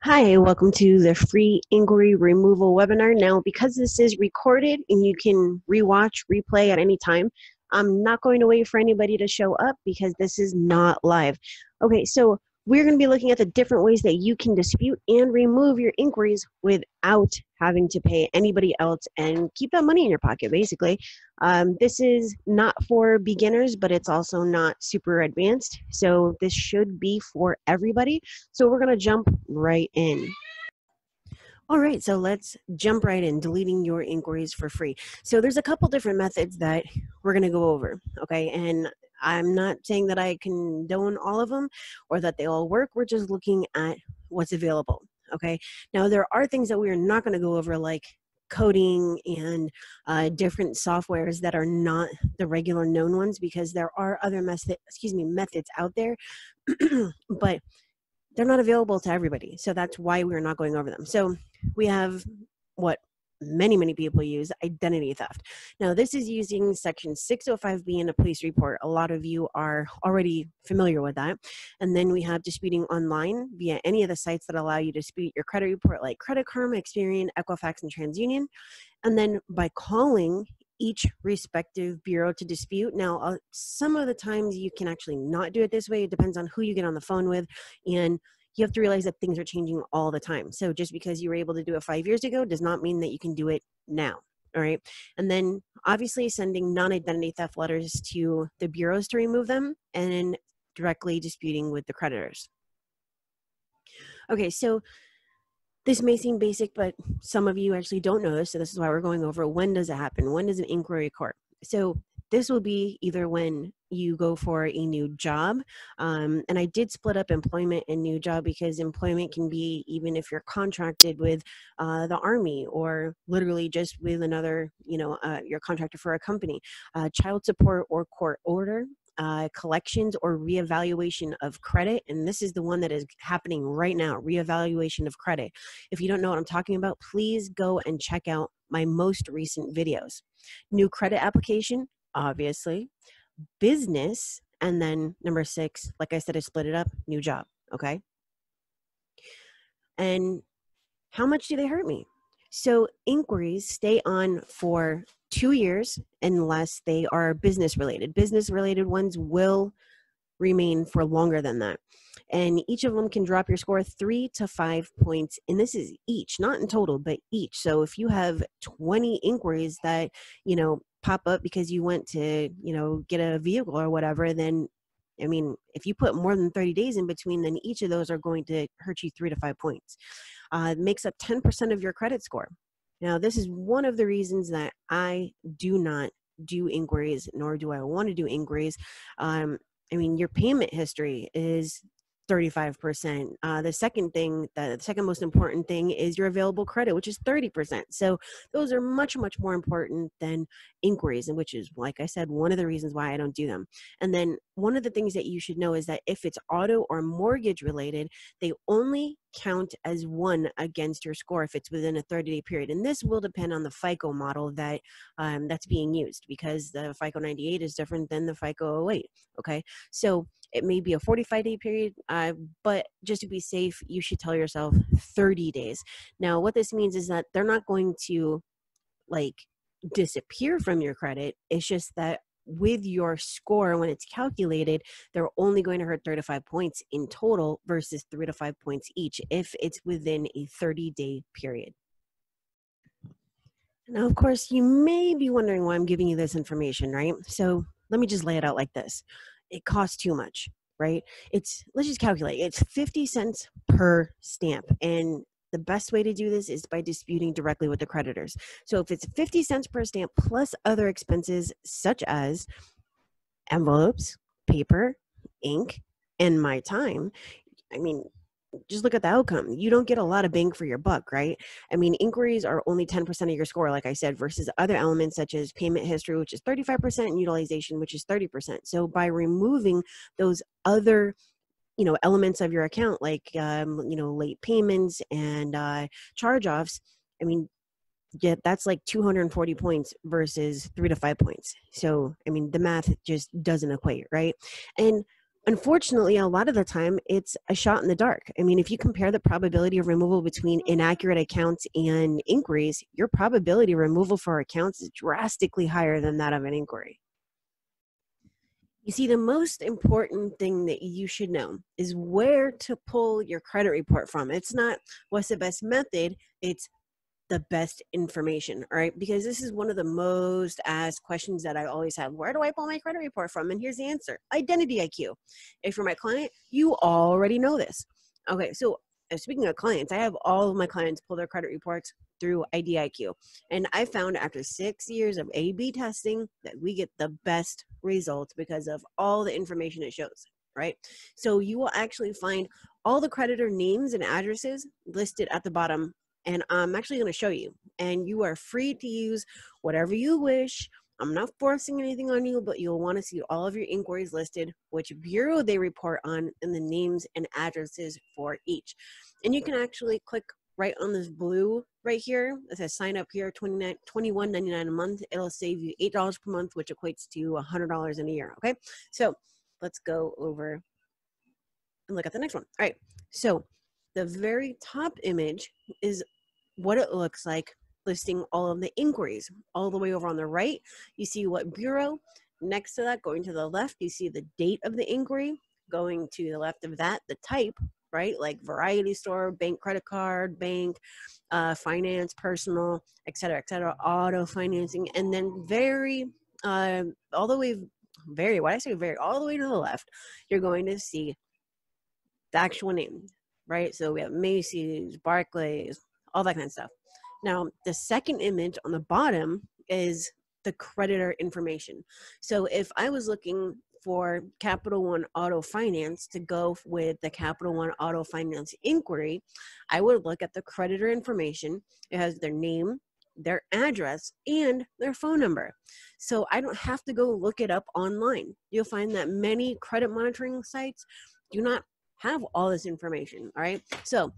Hi, welcome to the free inquiry removal webinar. Now, because this is recorded and you can rewatch, replay at any time, I'm not going to wait for anybody to show up because this is not live. Okay, so we're going to be looking at the different ways that you can dispute and remove your inquiries without having to pay anybody else and keep that money in your pocket, basically. This is not for beginners, but it's also not super advanced. So this should be for everybody. So we're going to jump right in. All right, so let's jump right in, deleting your inquiries for free. So there's a couple different methods that we're going to go over, okay? And I'm not saying that I condone all of them or that they all work. We're just looking at what's available, okay? Now, there are things that we are not going to go over, like coding and different softwares that are not the regular known ones, because there are other methods out there, but they're not available to everybody. So that's why we're not going over them. So we have what many people use, identity theft. Now, this is using section 605B in a police report. A lot of you are already familiar with that. And then we have disputing online via any of the sites that allow you to dispute your credit report, like Credit Karma, Experian, Equifax, and TransUnion. And then by calling each respective bureau to dispute. Now, some of the times you can actually not do it this way. It depends on who you get on the phone with, and you have to realize that things are changing all the time. So just because you were able to do it 5 years ago does not mean that you can do it now. All right. And then obviously sending non-identity theft letters to the bureaus to remove them, and then directly disputing with the creditors. Okay, so this may seem basic, but some of you actually don't know this, so this is why we're going over when does it happen? When does an inquiry occur? So this will be either when you go for a new job, and I did split up employment and new job because employment can be even if you're contracted with the Army or literally just with another, you're contracted for a company, child support or court order, collections or reevaluation of credit. And this is the one that is happening right now, reevaluation of credit. If you don't know what I'm talking about, please go and check out my most recent videos. New credit application, obviously, business, and then number 6, like I said, I split it up, new job, okay? And how much do they hurt me? So inquiries stay on for 2 years unless they are business related. Business related ones will remain for longer than that. And each of them can drop your score 3 to 5 points. And this is each, not in total, but each. So if you have 20 inquiries that, pop up because you went to, get a vehicle or whatever, then I mean, if you put more than 30 days in between, then each of those are going to hurt you 3 to 5 points. It makes up 10% of your credit score. Now, this is one of the reasons that I do not do inquiries, nor do I want to do inquiries. Your payment history is 35%. The second most important thing is your available credit, which is 30%. So those are much more important than inquiries, and which is, like I said, one of the reasons why I don't do them. And then one of the things that you should know is that if it's auto or mortgage related, they only count as one against your score if it's within a 30-day period. And this will depend on the FICO model that's being used, because the FICO 98 is different than the FICO 08. Okay, so it may be a 45-day period, but just to be safe, you should tell yourself 30 days. Now, what this means is that they're not going to disappear from your credit. It's just that with your score, when it's calculated, they're only going to hurt 3 to 5 points in total versus 3 to 5 points each if it's within a 30-day period. Now, of course, you may be wondering why I'm giving you this information, right? So let me just lay it out like this. It costs too much, right? Let's just calculate. It's 50 cents per stamp. And the best way to do this is by disputing directly with the creditors. So if it's 50 cents per stamp plus other expenses such as envelopes, paper, ink, and my time, just look at the outcome. You don't get a lot of bang for your buck, right? Inquiries are only 10% of your score, like I said, versus other elements such as payment history, which is 35%, and utilization, which is 30%. So by removing those other elements of your account, like late payments and charge-offs, that's like 240 points versus 3 to 5 points. So the math just doesn't equate, right? And Unfortunately, a lot of the time it's a shot in the dark. I mean, if you compare the probability of removal between inaccurate accounts and inquiries, your probability of removal for accounts is drastically higher than that of an inquiry. You see, the most important thing that you should know is where to pull your credit report from. It's not what's the best method, it's the best information, all right? Because this is one of the most asked questions that I always have. Where do I pull my credit report from? And here's the answer: Identity IQ. If you're my client, you already know this. Okay, so speaking of clients, I have all of my clients pull their credit reports through IDIQ. And I found after 6 years of A/B testing that we get the best results because of all the information it shows, right? So you will actually find all the creditor names and addresses listed at the bottom, and I'm actually going to show you. And you are free to use whatever you wish. I'm not forcing anything on you, but you'll want to see all of your inquiries listed, which bureau they report on, and the names and addresses for each. And you can actually click right on this blue right here. It says sign up here, $21.99 a month. It'll save you $8 per month, which equates to $100 in a year. Okay, so let's go over and look at the next one. All right, so the very top image is what it looks like listing all of the inquiries. All the way over on the right, you see what bureau. Next to that, going to the left, you see the date of the inquiry. Going to the left of that, the type, right? Like variety store, bank, credit card, bank, finance, personal, et cetera, auto financing. And then all the way to the left, you're going to see the actual name, right? So we have Macy's, Barclays, all that kind of stuff. Now, the second image on the bottom is the creditor information. So if I was looking for Capital One Auto Finance to go with the Capital One Auto Finance inquiry, I would look at the creditor information. It has their name, their address, and their phone number. So I don't have to go look it up online. You'll find that many credit monitoring sites do not have all this information, all right? So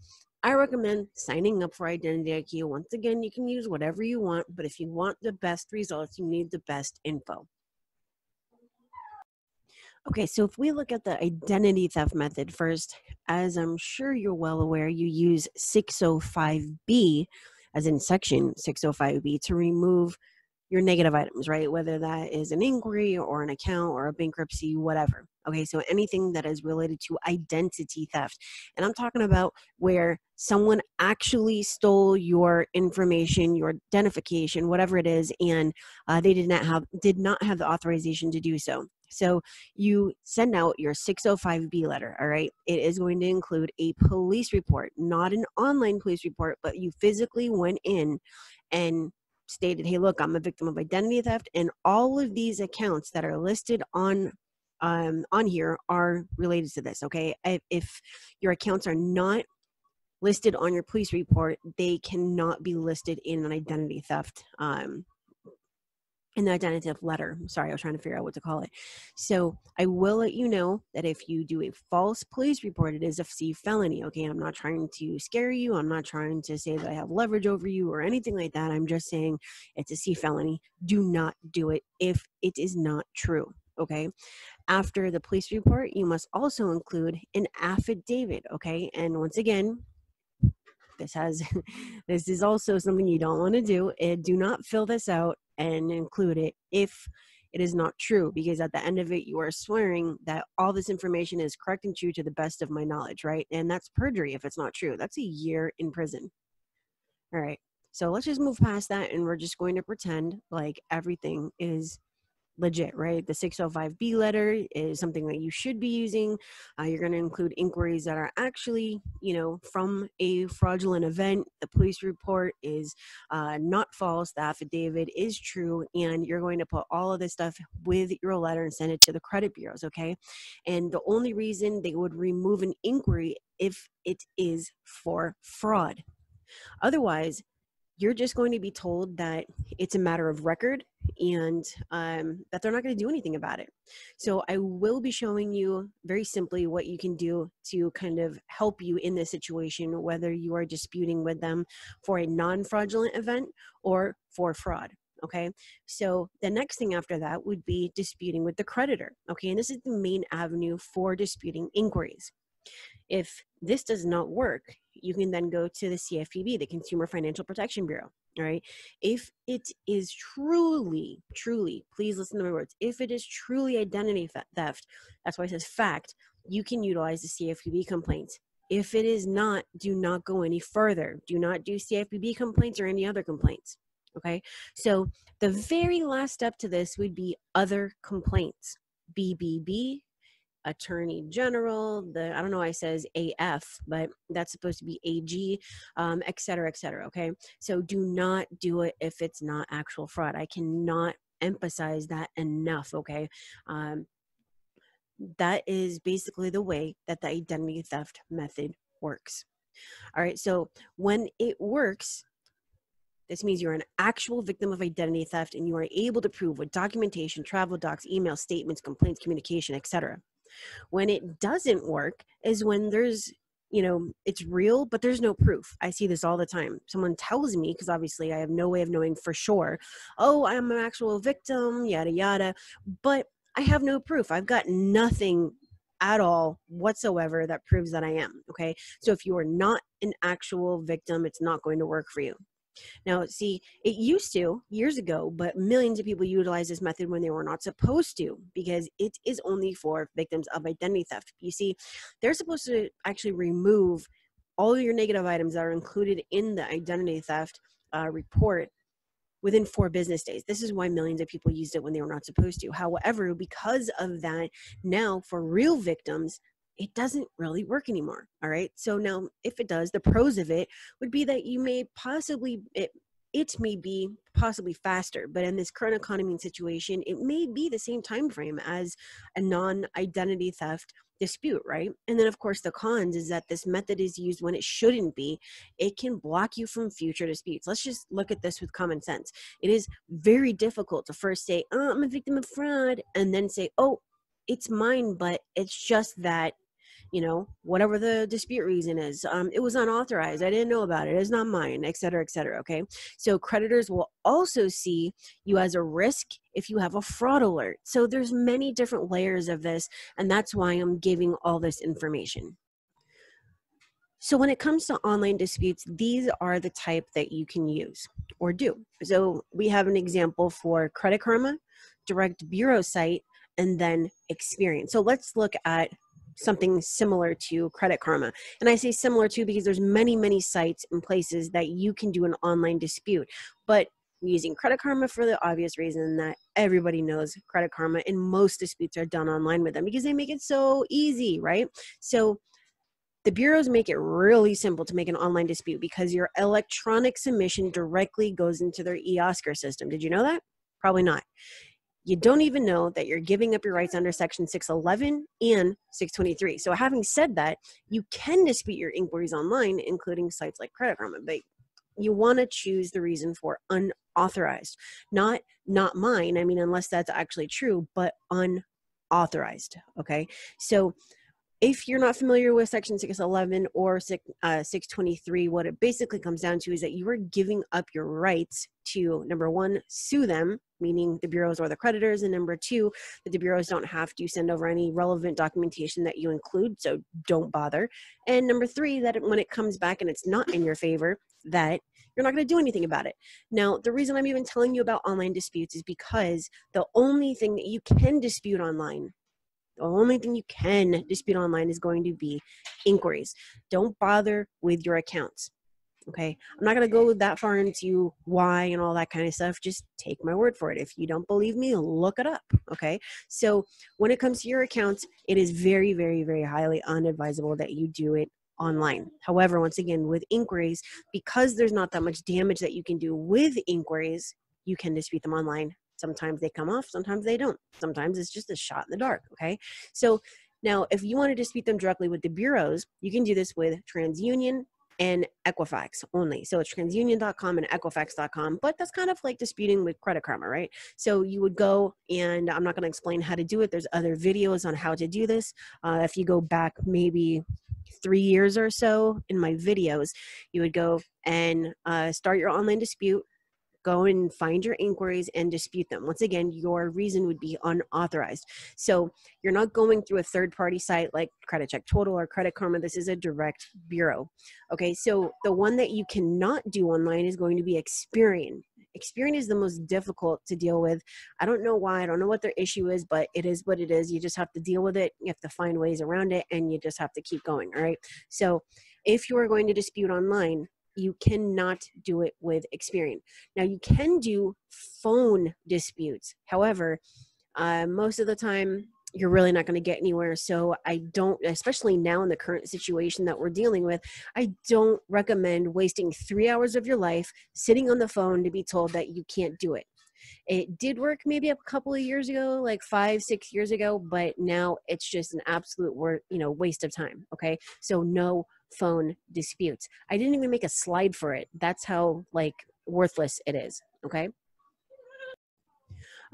I recommend signing up for Identity IQ. Once again, you can use whatever you want, but if you want the best results, you need the best info. Okay, so if we look at the identity theft method first, as I'm sure you're well aware, you use 605B, as in section 605B, to remove your negative items, right? Whether that is an inquiry or an account or a bankruptcy, whatever. Okay, so anything that is related to identity theft. And I'm talking about where someone actually stole your information, your identification, whatever it is, and they did not have the authorization to do so. So you send out your 605B letter, all right? It is going to include a police report, not an online police report, but you physically went in and stated, hey, look, I'm a victim of identity theft, and all of these accounts that are listed on here are related to this, okay? If your accounts are not listed on your police report, they cannot be listed in an identity theft in the identity theft letter. Sorry, I was trying to figure out what to call it. So I will let you know that if you do a false police report, it is a C felony. Okay, I'm not trying to scare you. I'm not trying to say that I have leverage over you or anything like that. I'm just saying it's a C felony. Do not do it if it is not true. Okay. After the police report, you must also include an affidavit. Okay. And once again, this is also something you don't want to do. Do not fill this out and include it if it is not true, because at the end of it, you are swearing that all this information is correct and true to the best of my knowledge, right? And that's perjury if it's not true. That's a year in prison. All right. So let's just move past that, and we're just going to pretend like everything is legit, right? The 605B letter is something that you should be using. You're going to include inquiries that are actually, from a fraudulent event. The police report is not false. The affidavit is true. And you're going to put all of this stuff with your letter and send it to the credit bureaus, okay? And the only reason they would remove an inquiry if it is for fraud. Otherwise, you're just going to be told that it's a matter of record and that they're not going to do anything about it. So I will be showing you very simply what you can do to kind of help you in this situation, whether you are disputing with them for a non-fraudulent event or for fraud. Okay, so the next thing after that would be disputing with the creditor. Okay, and this is the main avenue for disputing inquiries. If this does not work, you can then go to the CFPB, the Consumer Financial Protection Bureau. All right. If it is truly, please listen to my words, if it is truly identity theft, that's why it says fact, you can utilize the CFPB complaints. If it is not, do not go any further. Do not do CFPB complaints or any other complaints. Okay. So the very last step to this would be other complaints, BBB, Attorney General, I don't know why it says AF, but that's supposed to be AG, et cetera, et cetera. Okay. So do not do it if it's not actual fraud. I cannot emphasize that enough. Okay. That is basically the way that the identity theft method works. All right. So when it works, this means you're an actual victim of identity theft and you are able to prove with documentation, travel docs, email statements, complaints, communication, etc. When it doesn't work is when there's, it's real, but there's no proof. I see this all the time. Someone tells me, because obviously I have no way of knowing for sure, oh, I'm an actual victim, yada, yada, but I have no proof. I've got nothing at all whatsoever that proves that I am. Okay. So if you are not an actual victim, it's not going to work for you. Now, see, it used to years ago, but millions of people utilize this method when they were not supposed to, because it is only for victims of identity theft. You see, they're supposed to actually remove all your negative items that are included in the identity theft report within 4 business days. This is why millions of people used it when they were not supposed to. However, because of that, now for real victims, it doesn't really work anymore. All right. So now if it does, the pros of it would be that you may possibly, it may be possibly faster, but in this current economy and situation, it may be the same time frame as a non-identity theft dispute, right? And then of course the cons is that this method is used when it shouldn't be. It can block you from future disputes. Let's just look at this with common sense. It is very difficult to first say, oh, I'm a victim of fraud, and then say, oh, it's mine, but it's just that, whatever the dispute reason is, it was unauthorized, I didn't know about it, it's not mine, et cetera, et cetera. Okay. So creditors will also see you as a risk if you have a fraud alert. So there's many different layers of this, and that's why I'm giving all this information. So when it comes to online disputes, these are the type that you can use or do. So we have an example for Credit Karma, Direct Bureau site, and then Experian. So let's look at something similar to Credit Karma. And I say similar to because there's many sites and places that you can do an online dispute. But using Credit Karma for the obvious reason that everybody knows Credit Karma, and most disputes are done online with them because they make it so easy, right? So the bureaus make it really simple to make an online dispute because your electronic submission directly goes into their eOscar system. Did you know that? Probably not. You don't even know that you're giving up your rights under Section 611 and 623. So having said that, you can dispute your inquiries online, including sites like Credit Karma, but you want to choose the reason for unauthorized, not mine. I mean, unless that's actually true, but unauthorized. Okay. So if you're not familiar with Section 611 or 623, what it basically comes down to is that you are giving up your rights to, number one, sue them, meaning the bureaus or the creditors, and number two, that the bureaus don't have to send over any relevant documentation that you include, so don't bother. And number three, that when it comes back and it's not in your favor, that you're not going to do anything about it. Now, the reason I'm even telling you about online disputes is because the only thing that you can dispute online, the only thing you can dispute online is going to be inquiries. Don't bother with your accounts. Okay. I'm not going to go that far into why and all that kind of stuff. Just take my word for it. If you don't believe me, look it up. Okay. So when it comes to your accounts, it is very, very highly unadvisable that you do it online. However, once again, with inquiries, because there's not that much damage that you can do with inquiries, you can dispute them online. Sometimes they come off, sometimes they don't. Sometimes it's just a shot in the dark, okay? So now if you want to dispute them directly with the bureaus, you can do this with TransUnion and Equifax only. So it's transunion.com and Equifax.com, but that's kind of like disputing with Credit Karma, right? So you would go, and I'm not going to explain how to do it. There's other videos on how to do this. If you go back maybe 3 years or so in my videos, you would go and start your online dispute, go and find your inquiries and dispute them. Once again, your reason would be unauthorized. So you're not going through a third-party site like Credit Check Total or Credit Karma. This is a direct bureau. Okay, so the one that you cannot do online is going to be Experian. Experian is the most difficult to deal with. I don't know why. I don't know what their issue is, but it is what it is. You just have to deal with it. You have to find ways around it, and you just have to keep going. All right. So if you are going to dispute online, you cannot do it with Experian. Now, you can do phone disputes. However, most of the time, you're really not going to get anywhere. So I don't, especially now in the current situation that we're dealing with, I don't recommend wasting 3 hours of your life sitting on the phone to be told that you can't do it. It did work maybe a couple of years ago, like 5-6 years ago, but now it's just an absolute waste of time. Okay. So no phone disputes. I didn't even make a slide for it. That's how worthless it is. Okay.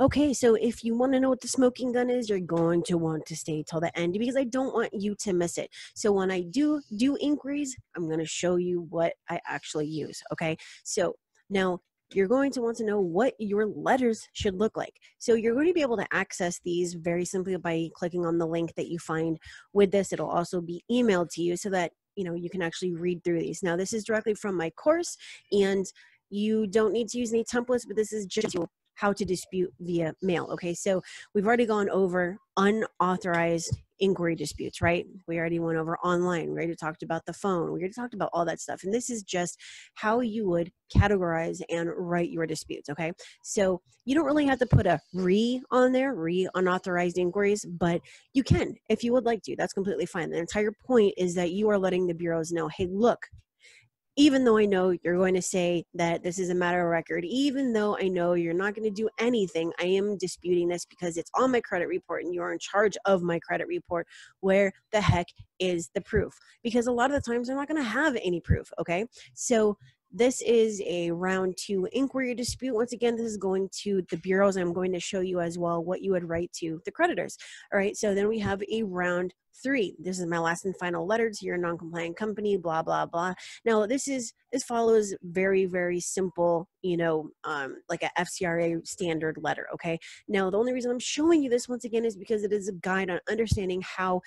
Okay, so if you want to know what the smoking gun is, you're going to want to stay till the end because I don't want you to miss it. So when I do inquiries, I'm going to show you what I actually use, okay? So now you're going to want to know what your letters should look like. So you're going to be able to access these very simply by clicking on the link that you find with this. It'll also be emailed to you so that you can actually read through these. Now this is directly from my course, and you don't need to use any templates, but this is just how to dispute via mail. Okay, so we've already gone over unauthorized inquiry disputes, right? We already went over online. We already talked about the phone. We already talked about all that stuff. And this is just how you would categorize and write your disputes, okay? So you don't really have to put a on there, unauthorized inquiries, but you can if you would like to. That's completely fine. The entire point is that you are letting the bureaus know, hey, look, even though I know you're going to say that this is a matter of record, even though I know you're not going to do anything, I am disputing this because it's on my credit report and you're in charge of my credit report. Where the heck is the proof? Because a lot of the times they're not going to have any proof, okay? So this is a round 2 inquiry dispute. Once again, this is going to the bureaus. I'm going to show you as well what you would write to the creditors. All right, so then we have a round 3. This is my last and final letter to your non-compliant company, blah, blah, blah. Now, this follows very, very simple, like a FCRA standard letter, okay? Now, the only reason I'm showing you this once again is because it is a guide on understanding how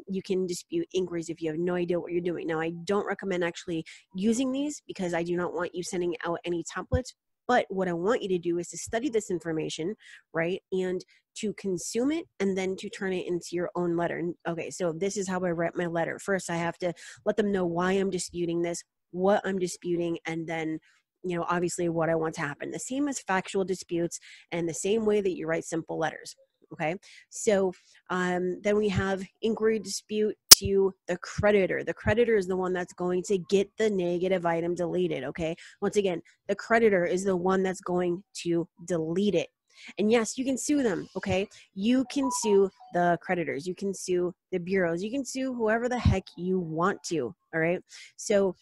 you can dispute inquiries if you have no idea what you're doing. Now, I don't recommend actually using these because I do not want you sending out any templates. But what I want you to do is to study this information, right? And to consume it and then to turn it into your own letter. Okay, so this is how I write my letter. First, I have to let them know why I'm disputing this, what I'm disputing, and then obviously what I want to happen. The same as factual disputes and the same way that you write simple letters. Okay, so then we have inquiry dispute to the creditor. The creditor is the one that's going to get the negative item deleted, okay? Once again, the creditor is the one that's going to delete it. And yes, you can sue them, okay? You can sue the creditors. You can sue the bureaus. You can sue whoever the heck you want to, all right? So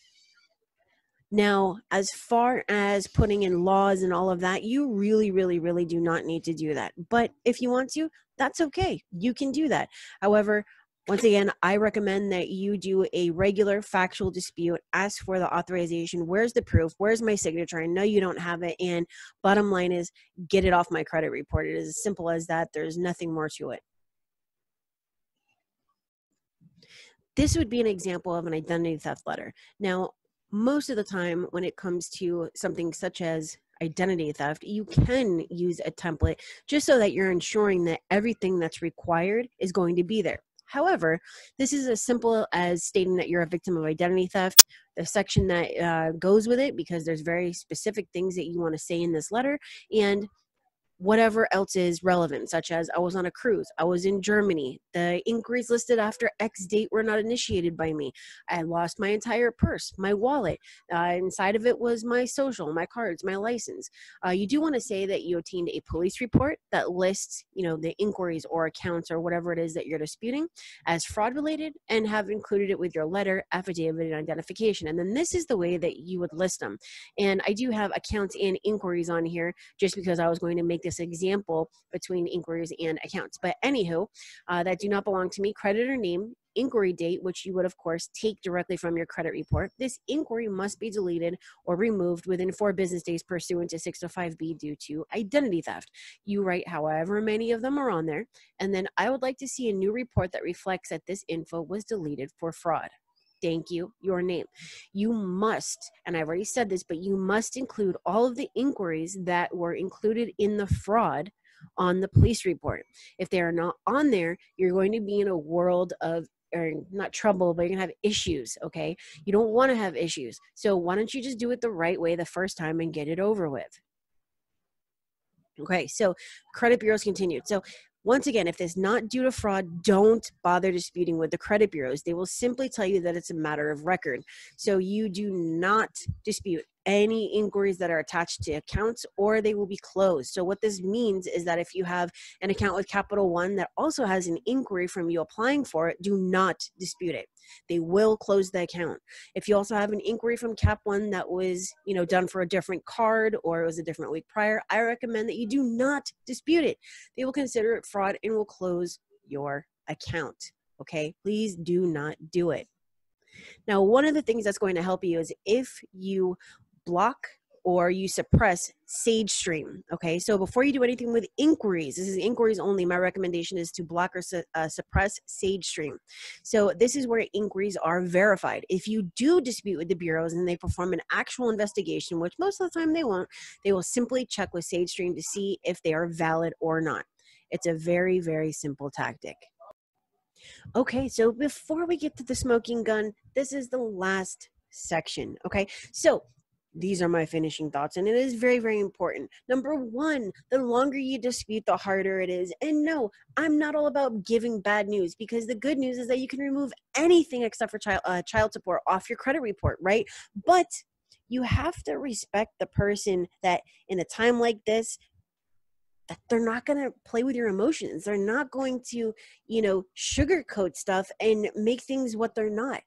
now, as far as putting in laws and all of that, you really, really, really do not need to do that. But if you want to, that's okay. You can do that. However, once again, I recommend that you do a regular factual dispute, ask for the authorization. Where's the proof? Where's my signature? I know you don't have it. And bottom line is, get it off my credit report. It is as simple as that. There's nothing more to it. This would be an example of an identity theft letter. Now, most of the time when it comes to something such as identity theft, you can use a template just so that you're ensuring that everything that's required is going to be there. However, this is as simple as stating that you're a victim of identity theft, the section that goes with it, because there's very specific things that you want to say in this letter, and whatever else is relevant, such as I was on a cruise, I was in Germany, the inquiries listed after X date were not initiated by me, I lost my entire purse, my wallet, inside of it was my social, my cards, my license. You do want to say that you obtained a police report that lists, the inquiries or accounts or whatever it is that you're disputing as fraud related, and have included it with your letter, affidavit, and identification. And then this is the way that you would list them. And I do have accounts and inquiries on here just because I was going to make this example between inquiries and accounts. But anywho, that do not belong to me. Creditor name inquiry date, which you would of course take directly from your credit report, this inquiry must be deleted or removed within 4 business days pursuant to 605B due to identity theft. You write however many of them are on there, and then I would like to see a new report that reflects that this info was deleted for fraud. Thank you, your name. You must, and I've already said this, but you must include all of the inquiries that were included in the fraud on the police report. If they are not on there, you're going to be in a world of, or not trouble, but you're gonna have issues, okay? You don't wanna have issues. So why don't you just do it the right way the first time and get it over with? Okay, so credit bureaus continued. So once again, if it's not due to fraud, don't bother disputing with the credit bureaus. They will simply tell you that it's a matter of record. So you do not dispute any inquiries that are attached to accounts, or they will be closed. So what this means is that if you have an account with Capital One that also has an inquiry from you applying for it, do not dispute it. They will close the account. If you also have an inquiry from Cap One that was, done for a different card, or it was a different week prior, I recommend that you do not dispute it. They will consider it fraud and will close your account. Okay, please do not do it. Now, one of the things that's going to help you is if you block or you suppress SageStream. Okay, so before you do anything with inquiries, this is inquiries only, my recommendation is to block or suppress SageStream. So this is where inquiries are verified. If you do dispute with the bureaus and they perform an actual investigation, which most of the time they won't, they will simply check with SageStream to see if they are valid or not. It's a very, very simple tactic. Okay, so before we get to the smoking gun, this is the last section. Okay, so these are my finishing thoughts, and it is very, very important. Number one, the longer you dispute, the harder it is. And no, I'm not all about giving bad news, because the good news is that you can remove anything except for child support off your credit report, right? But you have to respect the person that in a time like this, that they're not going to play with your emotions. They're not going to, sugarcoat stuff and make things what they're not.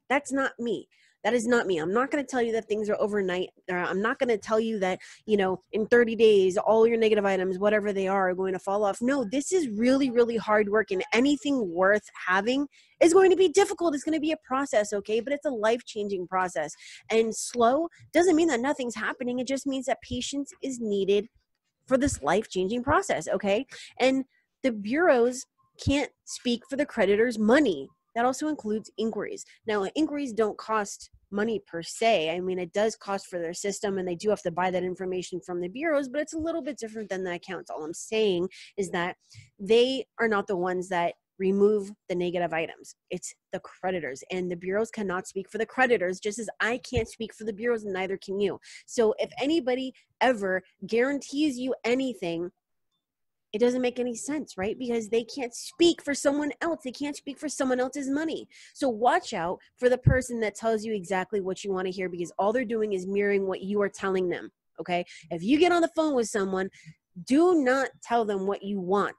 That's not me. That is not me. I'm not going to tell you that things are overnight. I'm not going to tell you that, in 30 days, all your negative items, whatever they are going to fall off. No, this is really, really hard work, and anything worth having is going to be difficult. It's going to be a process, okay? But it's a life-changing process. And slow doesn't mean that nothing's happening. It just means that patience is needed for this life-changing process, okay? And the bureaus can't speak for the creditor's money. That also includes inquiries. Now, inquiries don't cost money per se. I mean, it does cost for their system, and they do have to buy that information from the bureaus, but it's a little bit different than the accounts. All I'm saying is that they are not the ones that remove the negative items. It's the creditors, and the bureaus cannot speak for the creditors, just as I can't speak for the bureaus, and neither can you. So if anybody ever guarantees you anything, it doesn't make any sense, right? Because they can't speak for someone else. They can't speak for someone else's money. So watch out for the person that tells you exactly what you want to hear, because all they're doing is mirroring what you are telling them, okay? If you get on the phone with someone, do not tell them what you want.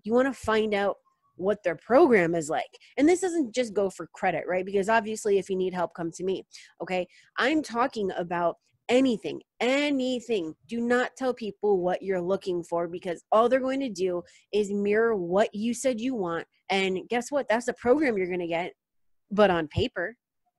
You want to find out what their program is like. And this doesn't just go for credit, right? Because obviously if you need help, come to me, okay? I'm talking about anything. Do not tell people what you're looking for, because all they're going to do is mirror what you said you want. And guess what? That's the program you're going to get, but on paper,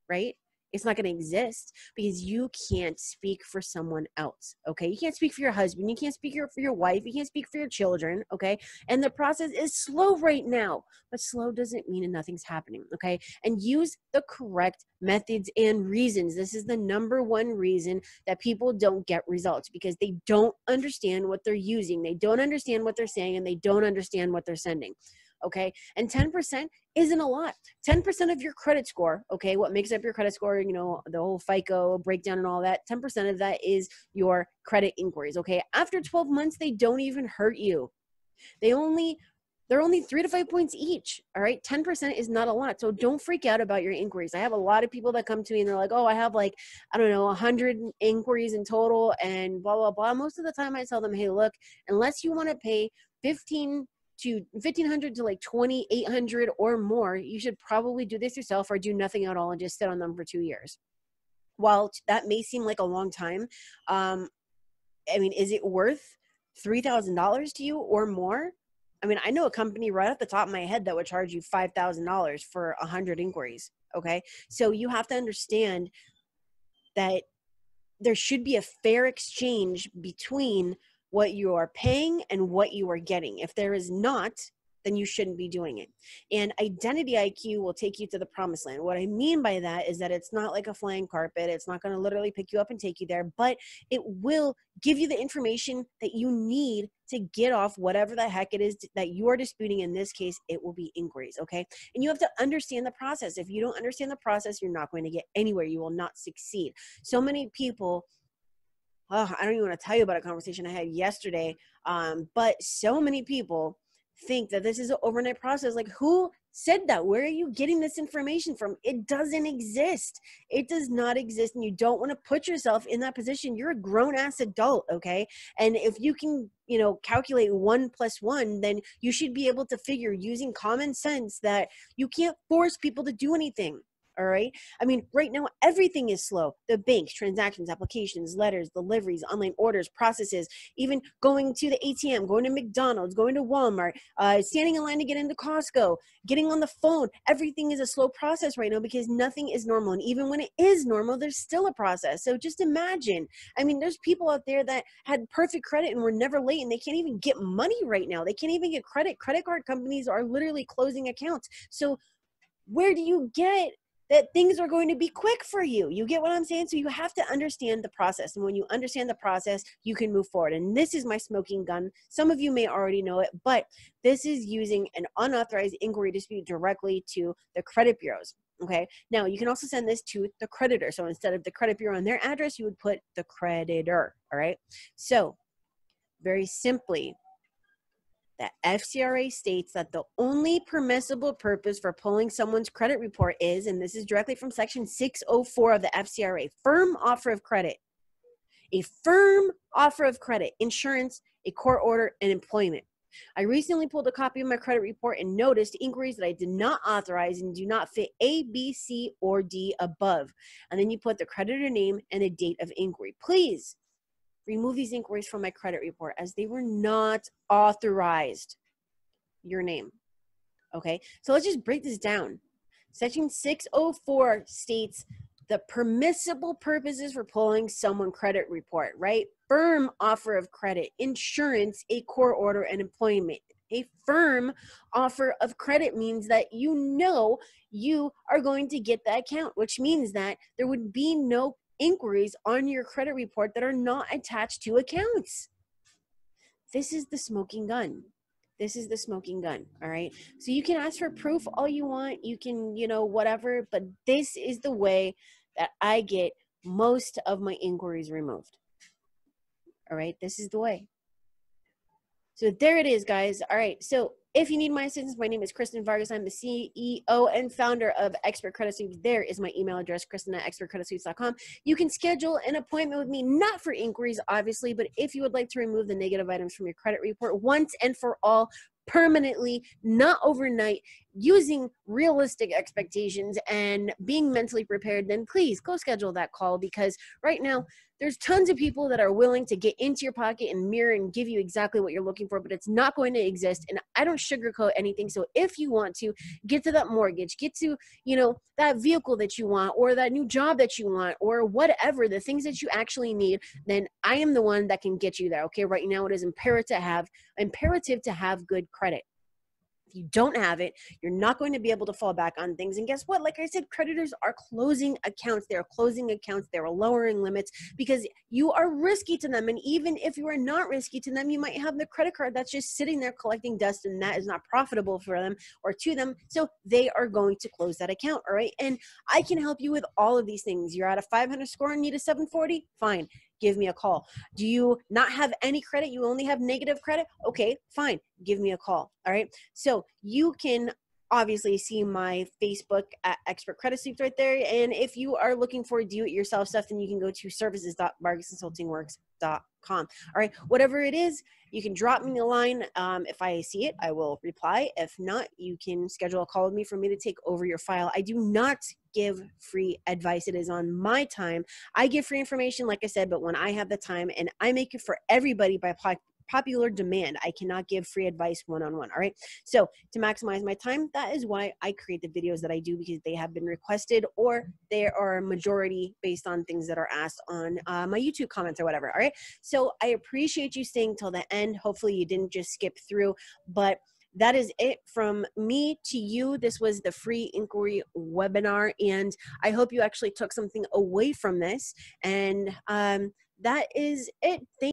right? It's not going to exist, because you can't speak for someone else, okay? You can't speak for your husband. You can't speak for your wife. You can't speak for your children, okay? And the process is slow right now, but slow doesn't mean nothing's happening, okay? And use the correct methods and reasons. This is the number one reason that people don't get results, because they don't understand what they're using. They don't understand what they're saying, and they don't understand what they're sending. Okay. And 10% isn't a lot. 10% of your credit score, okay, what makes up your credit score, the whole FICO breakdown and all that, 10% of that is your credit inquiries, okay? After 12 months, they don't even hurt you. They're only 3 to 5 points each, all right? 10% is not a lot. So don't freak out about your inquiries. I have a lot of people that come to me and they're like, oh, I have 100 inquiries in total and blah, blah, blah. Most of the time I tell them, hey, look, unless you want to pay $1,500 to like $2,800 or more, you should probably do this yourself or do nothing at all and just sit on them for 2 years. While that may seem like a long time, is it worth $3,000 to you or more? I mean, I know a company right off the top of my head that would charge you $5,000 for 100 inquiries. Okay. So you have to understand that there should be a fair exchange between what you are paying and what you are getting. If there is not, then you shouldn't be doing it. And Identity IQ will take you to the promised land. What I mean by that is that it's not like a flying carpet. It's not going to literally pick you up and take you there, but it will give you the information that you need to get off whatever the heck it is that you are disputing. In this case, it will be inquiries, okay? And you have to understand the process. If you don't understand the process, you're not going to get anywhere. You will not succeed. So many people, I don't even want to tell you about a conversation I had yesterday, but so many people think that this is an overnight process. Like, who said that? Where are you getting this information from? It doesn't exist. It does not exist, and you don't want to put yourself in that position. You're a grown-ass adult, okay? And if you can, calculate 1 + 1, then you should be able to figure using common sense that you can't force people to do anything. All right. I mean, right now, everything is slow. The banks, transactions, applications, letters, deliveries, online orders, processes, even going to the ATM, going to McDonald's, going to Walmart, standing in line to get into Costco, getting on the phone. Everything is a slow process right now because nothing is normal. And even when it is normal, there's still a process. So just imagine. I mean, there's people out there that had perfect credit and were never late, and they can't even get money right now. They can't even get credit. Credit card companies are literally closing accounts. So where do you get that things are going to be quick for you? You get what I'm saying? So you have to understand the process. And when you understand the process, you can move forward. And this is my smoking gun. Some of you may already know it, but this is using an unauthorized inquiry dispute directly to the credit bureaus. Okay. Now you can also send this to the creditor. So instead of the credit bureau on their address, you would put the creditor. All right. So very simply, the FCRA states that the only permissible purpose for pulling someone's credit report is, and this is directly from section 604 of the FCRA, firm offer of credit. A firm offer of credit, insurance, a court order, and employment. I recently pulled a copy of my credit report and noticed inquiries that I did not authorize and do not fit A, B, C, or D above. And then you put the creditor name and the date of inquiry. Please remove these inquiries from my credit report as they were not authorized. Your name. Okay, so let's just break this down. Section 604 states the permissible purposes for pulling someone credit report, right? Firm offer of credit, insurance, a court order, and employment. A firm offer of credit means that you are going to get that account, which means that there would be no inquiries on your credit report that are not attached to accounts. This is the smoking gun. This is the smoking gun. All right. So you can ask for proof all you want. You can, whatever, but this is the way that I get most of my inquiries removed. All right. This is the way. So there it is, guys. All right. So if you need my assistance, my name is Kristen Vargas. I'm the CEO and founder of Expert Credit Suites. There is my email address, Kristen@expertcreditsuites.com. You can schedule an appointment with me, not for inquiries, obviously, but if you would like to remove the negative items from your credit report once and for all, permanently, not overnight, using realistic expectations and being mentally prepared, then please go schedule that call, because right now there's tons of people that are willing to get into your pocket and mirror and give you exactly what you're looking for, but it's not going to exist. And I don't sugarcoat anything. So if you want to get to that mortgage, get to, that vehicle that you want, or that new job that you want, or whatever, the things that you actually need, then I am the one that can get you there. Okay. Right now it is imperative to have good credit. If you don't have it, you're not going to be able to fall back on things. And guess what? Like I said, creditors are closing accounts. They are closing accounts. They are lowering limits because you are risky to them. And even if you are not risky to them, you might have the credit card that's just sitting there collecting dust, and that is not profitable for them or to them. So they are going to close that account. All right. And I can help you with all of these things. You're at a 500 score and need a 740? Fine. Give me a call. Do you not have any credit? You only have negative credit? Okay, fine. Give me a call. All right. So you can obviously see my Facebook at Expert Credit Suites right there. And if you are looking for do-it-yourself stuff, then you can go to services.vargasconsultingworks.com. All right. Whatever it is, you can drop me a line. If I see it, I will reply. If not, you can schedule a call with me for me to take over your file. I do not give free advice. It is on my time. I give free information, like I said, but when I have the time, and I make it for everybody by popular demand. I cannot give free advice one-on-one. All right. So to maximize my time, that is why I create the videos that I do, because they have been requested or they are a majority based on things that are asked on my YouTube comments or whatever. All right. So I appreciate you staying till the end. Hopefully you didn't just skip through, but that is it from me to you. This was the free inquiry webinar, and I hope you actually took something away from this. And that is it. Thank